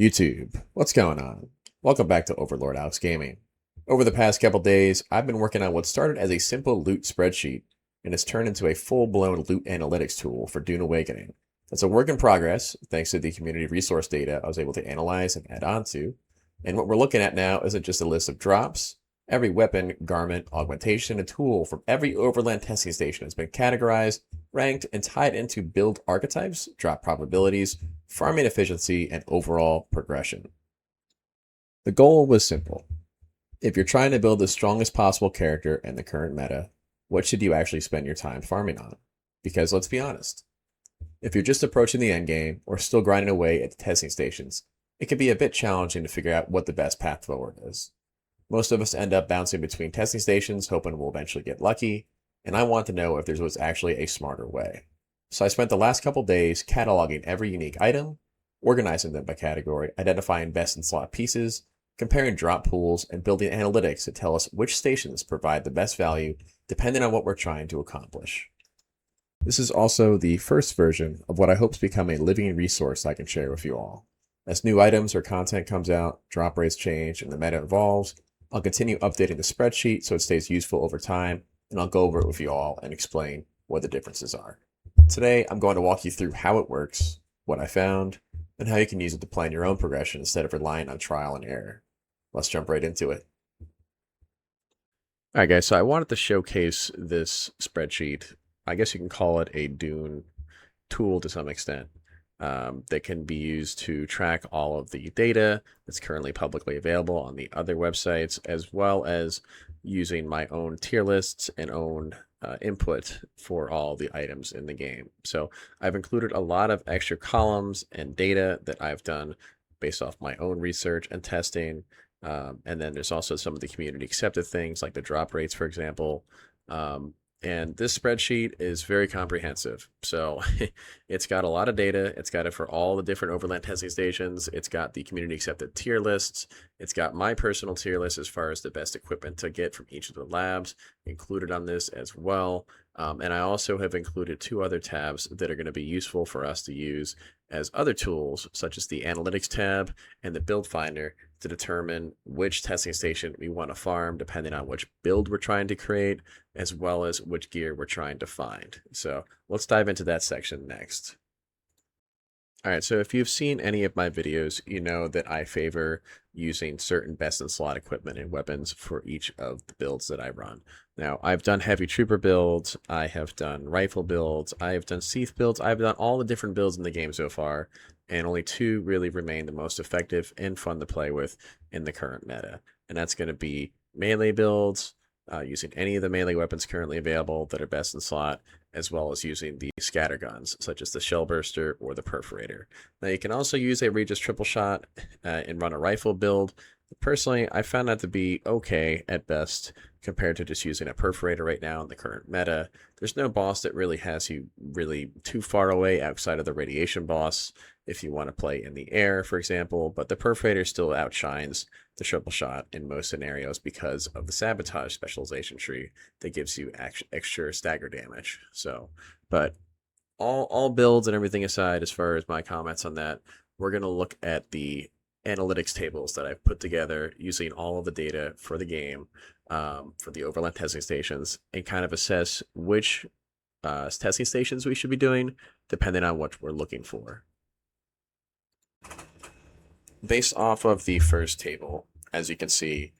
YouTube, what's going on? Welcome back to Overlord Alex Gaming. Over the past couple days, I've been working on what started as a simple loot spreadsheet and has turned into a full-blown loot analytics tool for Dune Awakening. It's a work in progress, thanks to the community resource data I was able to analyze and add on to. And what we're looking at now isn't just a list of drops. Every weapon, garment, augmentation, and tool from every overland testing station has been categorized, ranked, and tied into build archetypes, drop probabilities, farming efficiency, and overall progression. The goal was simple. If you're trying to build the strongest possible character in the current meta, what should you actually spend your time farming on? Because let's be honest, if you're just approaching the endgame or still grinding away at the testing stations, it can be a bit challenging to figure out what the best path forward is. Most of us end up bouncing between testing stations, hoping we'll eventually get lucky, and I want to know if there was actually a smarter way. So I spent the last couple days cataloging every unique item, organizing them by category, identifying best in slot pieces, comparing drop pools, and building analytics to tell us which stations provide the best value depending on what we're trying to accomplish. This is also the first version of what I hope to become a living resource I can share with you all. As new items or content comes out, drop rates change, and the meta evolves, I'll continue updating the spreadsheet so it stays useful over time, and I'll go over it with you all and explain what the differences are. Today, I'm going to walk you through how it works, what I found, and how you can use it to plan your own progression instead of relying on trial and error. Let's jump right into it. All right, guys, so I wanted to showcase this spreadsheet. I guess you can call it a Dune tool to some extent. That can be used to track all of the data that's currently publicly available on the other websites, as well as using my own tier lists and own input for all the items in the game. So I've included a lot of extra columns and data that I've done based off my own research and testing. And then there's also some of the community accepted things like the drop rates, for example. And this spreadsheet is very comprehensive. So it's got a lot of data. It's got it for all the different overland testing stations. It's got the community accepted tier lists. It's got my personal tier list as far as the best equipment to get from each of the labs included on this as well. And I also have included two other tabs that are going to be useful for us to use as other tools, such as the analytics tab and the build finder, to determine which testing station we want to farm depending on which build we're trying to create, as well as which gear we're trying to find. So let's dive into that section next. All right, so if you've seen any of my videos, you know that I favor using certain best in slot equipment and weapons for each of the builds that I run. Now, I've done heavy trooper builds, I have done rifle builds, I have done Seath builds, I've done all the different builds in the game so far, and only two really remain the most effective and fun to play with in the current meta. And that's going to be melee builds, using any of the melee weapons currently available that are best in slot, as well as using the scatterguns, such as the shell burster or the perforator. Now, you can also use a Regis triple shot and run a rifle build. Personally, I found that to be okay at best compared to just using a perforator right now in the current meta. There's no boss that really has you really too far away outside of the radiation boss if you want to play in the air, for example, but the perforator still outshines the triple shot in most scenarios because of the sabotage specialization tree that gives you extra stagger damage. So, but all builds and everything aside, as far as my comments on that, we're going to look at the analytics tables that I've put together using all of the data for the game, for the overland testing stations, and kind of assess which testing stations we should be doing depending on what we're looking for. Based off of the first table, as you can see,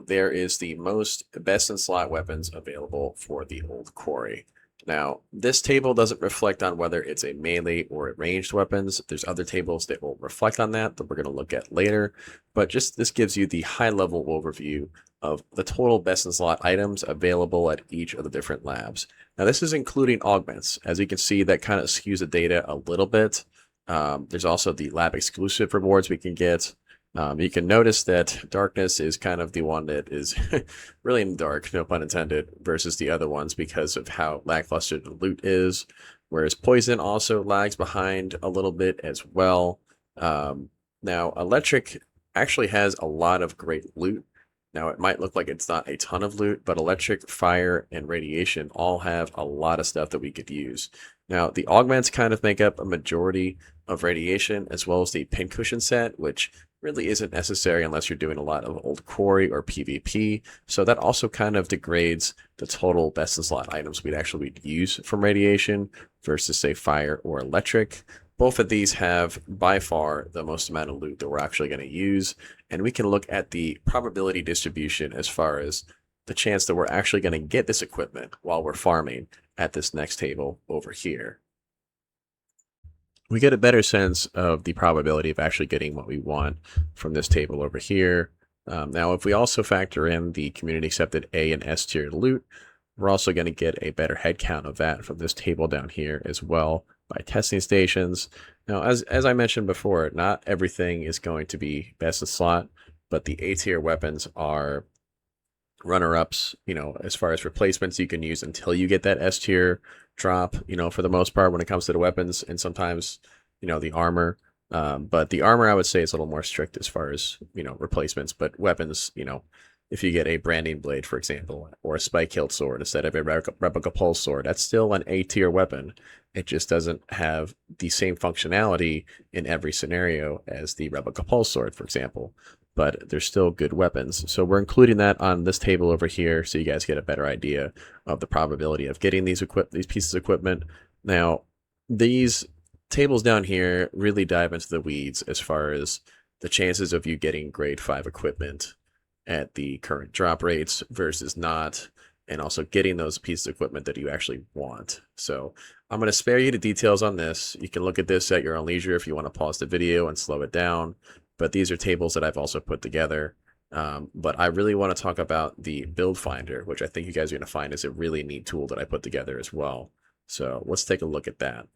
there is the most best in slot weapons available for the old quarry. Now, this table doesn't reflect on whether it's a melee or a ranged weapons. There's other tables that will reflect on that we're going to look at later, but just this gives you the high-level overview of the total best in slot items available at each of the different labs. Now, this is including augments. As you can see, that kind of skews the data a little bit. There's also the lab exclusive rewards we can get. You can notice that darkness is kind of the one that is really in the dark, no pun intended, versus the other ones because of how lackluster the loot is, whereas poison also lags behind a little bit as well. Now, electric actually has a lot of great loot. Now, it might look like it's not a ton of loot, but electric, fire, and radiation all have a lot of stuff that we could use. Now, the augments kind of make up a majority of radiation, as well as the pincushion set, which really isn't necessary unless you're doing a lot of old quarry or PvP. So that also kind of degrades the total best in slot items we'd actually use from radiation versus, say, fire or electric. Both of these have by far the most amount of loot that we're actually going to use, and we can look at the probability distribution as far as the chance that we're actually going to get this equipment while we're farming at this next table over here. We get a better sense of the probability of actually getting what we want from this table over here. Now, if we also factor in the community accepted A and S tier loot, we're also going to get a better head count of that from this table down here as well by testing stations. Now, as I mentioned before, not everything is going to be best in slot, but the A tier weapons are runner-ups, as far as replacements you can use until you get that S tier drop, for the most part when it comes to the weapons, and sometimes, the armor. But the armor, I would say, is a little more strict as far as, replacements, but weapons, if you get a branding blade, for example, or a spike hilt sword instead of a replica pulse sword, that's still an A tier weapon. It just doesn't have the same functionality in every scenario as the replica pulse sword, for example, but they're still good weapons. So we're including that on this table over here so you guys get a better idea of the probability of getting these pieces of equipment. Now, these tables down here really dive into the weeds as far as the chances of you getting grade 5 equipment at the current drop rates versus not, and also getting those pieces of equipment that you actually want. So I'm going to spare you the details on this. You can look at this at your own leisure if you want to pause the video and slow it down, but these are tables that I've also put together. But I really want to talk about the build finder, which I think you guys are going to find is a really neat tool that I put together as well. So let's take a look at that.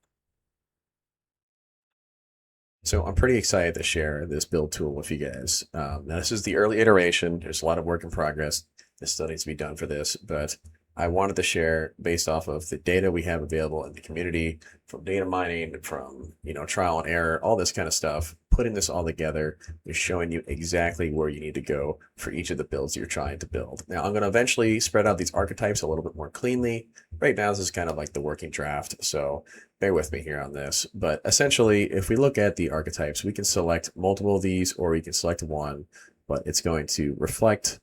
So I'm pretty excited to share this build tool with you guys. Now this is the early iteration. There's a lot of work in progress. This still needs to be done for this, but I wanted to share based off of the data we have available in the community, from data mining, from trial and error, all this kind of stuff. Putting this all together is showing you exactly where you need to go for each of the builds you're trying to build. Now I'm going to eventually spread out these archetypes a little bit more cleanly. Right now this is kind of like the working draft, so bear with me here on this. But essentially, if we look at the archetypes, we can select multiple of these or we can select one, but it's going to reflect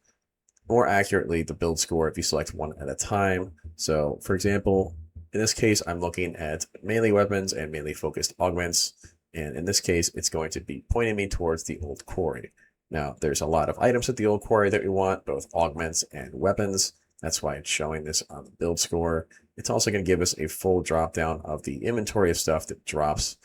more accurately the build score if you select one at a time. So for example, in this case, I'm looking at melee weapons and melee focused augments. And in this case, it's going to be pointing me towards the old quarry. Now, there's a lot of items at the old quarry that we want, both augments and weapons. That's why it's showing this on the build score. It's also going to give us a full drop down of the inventory of stuff that drops,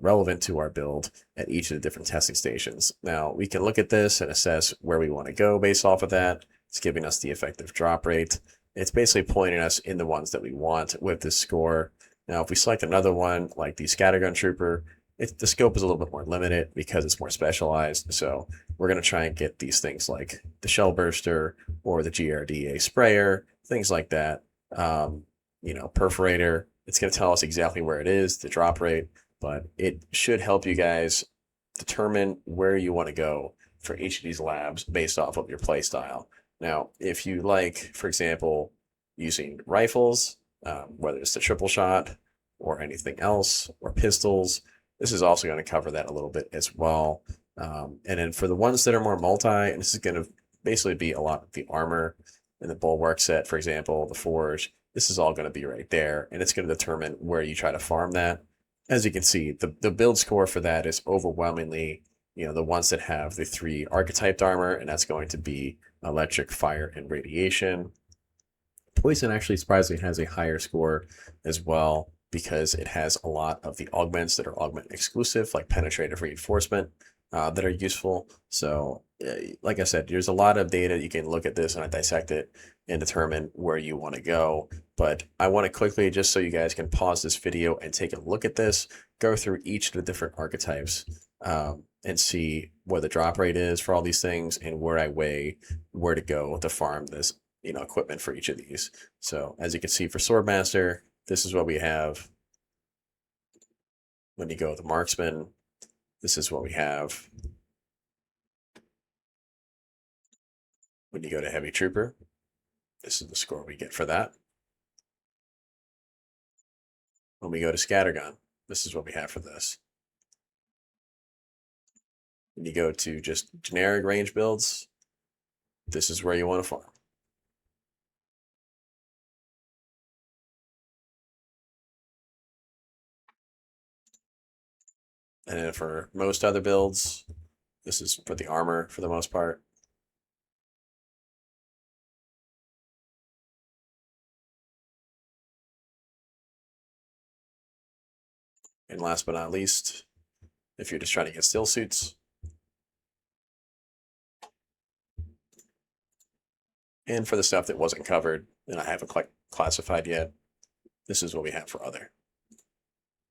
relevant to our build at each of the different testing stations. Now, we can look at this and assess where we want to go based off of that. It's giving us the effective drop rate. It's basically pointing us in the ones that we want with this score. Now, if we select another one like the Scattergun Trooper, the scope is a little bit more limited because it's more specialized. So we're going to try and get these things like the Shell Burster or the GRDA Sprayer, things like that. Perforator. It's going to tell us exactly where it is, the drop rate, but it should help you guys determine where you want to go for each of these labs based off of your play style. Now, if you like, for example, using rifles, whether it's the triple shot or anything else, or pistols, this is also going to cover that a little bit as well. And then for the ones that are more multi, and this is going to basically be a lot of the armor and the bulwark set, for example, the forge, this is all going to be right there, and it's going to determine where you try to farm that. As you can see, the build score for that is overwhelmingly, the ones that have the 3 archetyped armor, and that's going to be electric, fire, and radiation. Poison actually surprisingly has a higher score as well because it has a lot of the augments that are augment exclusive, like penetrative reinforcement, that are useful. So like I said, there's a lot of data. You can look at this and dissect it and determine where you want to go. But I want to quickly, just so you guys can pause this video and take a look at this, go through each of the different archetypes and see what the drop rate is for all these things and where I weigh where to go to farm this equipment for each of these. So as you can see for Swordmaster, this is what we have. When you go with the Marksman, this is what we have. When you go to Heavy Trooper, this is the score we get for that. When we go to Scattergun, this is what we have for this. When you go to just generic range builds, this is where you want to farm. And then for most other builds, this is for the armor for the most part. And last but not least, if you're just trying to get still suits. And for the stuff that wasn't covered and I haven't quite classified yet, this is what we have for other.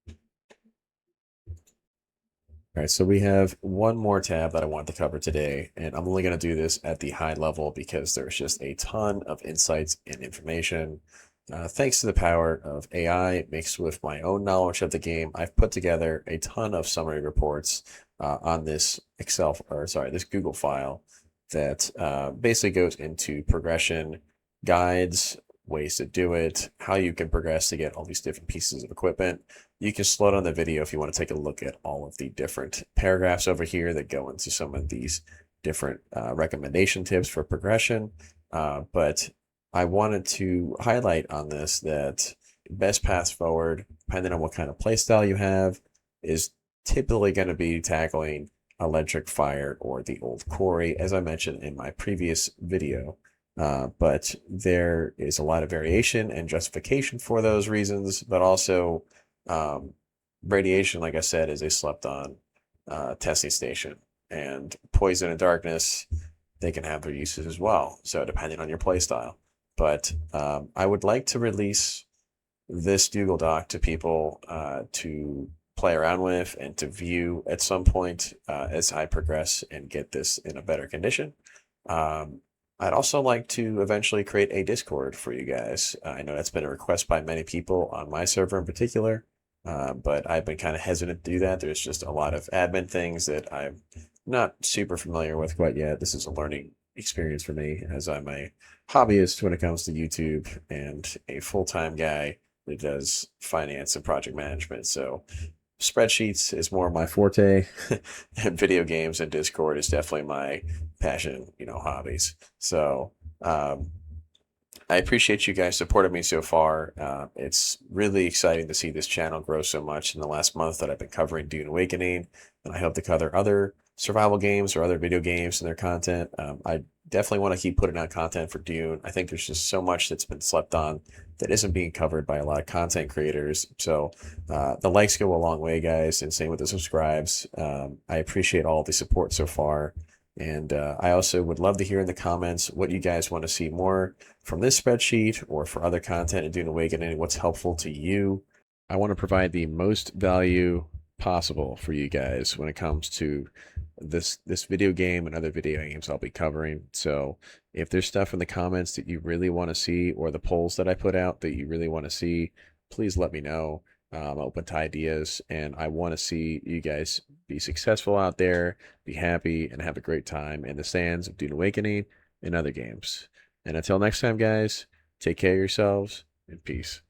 All right, so we have one more tab that I want to cover today, and I'm only going to do this at the high level because there's just a ton of insights and information. Thanks to the power of AI mixed with my own knowledge of the game, I've put together a ton of summary reports on this this Google file that basically goes into progression, guides, ways to do it, how you can progress to get all these different pieces of equipment. You can slow down the video if you want to take a look at all of the different paragraphs over here that go into some of these different recommendation tips for progression. But I wanted to highlight on this that best path forward, depending on what kind of playstyle you have, is typically going to be tackling electric fire or the old quarry, as I mentioned in my previous video. But there is a lot of variation and justification for those reasons, but also radiation, like I said, is a slept-on testing station, and poison and darkness, they can have their uses as well. So depending on your playstyle. But I would like to release this Google Doc to people to play around with and to view at some point as I progress and get this in a better condition. I'd also like to eventually create a Discord for you guys. I know that's been a request by many people on my server in particular, but I've been kind of hesitant to do that. There's just a lot of admin things that I'm not super familiar with quite yet. This is a learning experience for me, as I'm a hobbyist when it comes to YouTube and a full-time guy that does finance and project management. So spreadsheets is more my forte, and video games and Discord is definitely my passion, hobbies. So I appreciate you guys supporting me so far. It's really exciting to see this channel grow so much in the last month that I've been covering Dune Awakening, and I hope to cover other survival games or other video games and their content. I definitely want to keep putting out content for Dune. I think there's just so much that's been slept on that isn't being covered by a lot of content creators. So the likes go a long way, guys, and same with the subscribes. I appreciate all the support so far. And I also would love to hear in the comments what you guys want to see more from this spreadsheet or for other content in Dune Awakening, what's helpful to you. I want to provide the most value possible for you guys when it comes to this video game and other video games I'll be covering. So if there's stuff in the comments that you really want to see, or the polls that I put out that you really want to see, please let me know. I'm open to ideas, and I want to see you guys be successful out there, be happy, and have a great time in the sands of Dune Awakening and other games. And until next time, guys, take care of yourselves, and peace.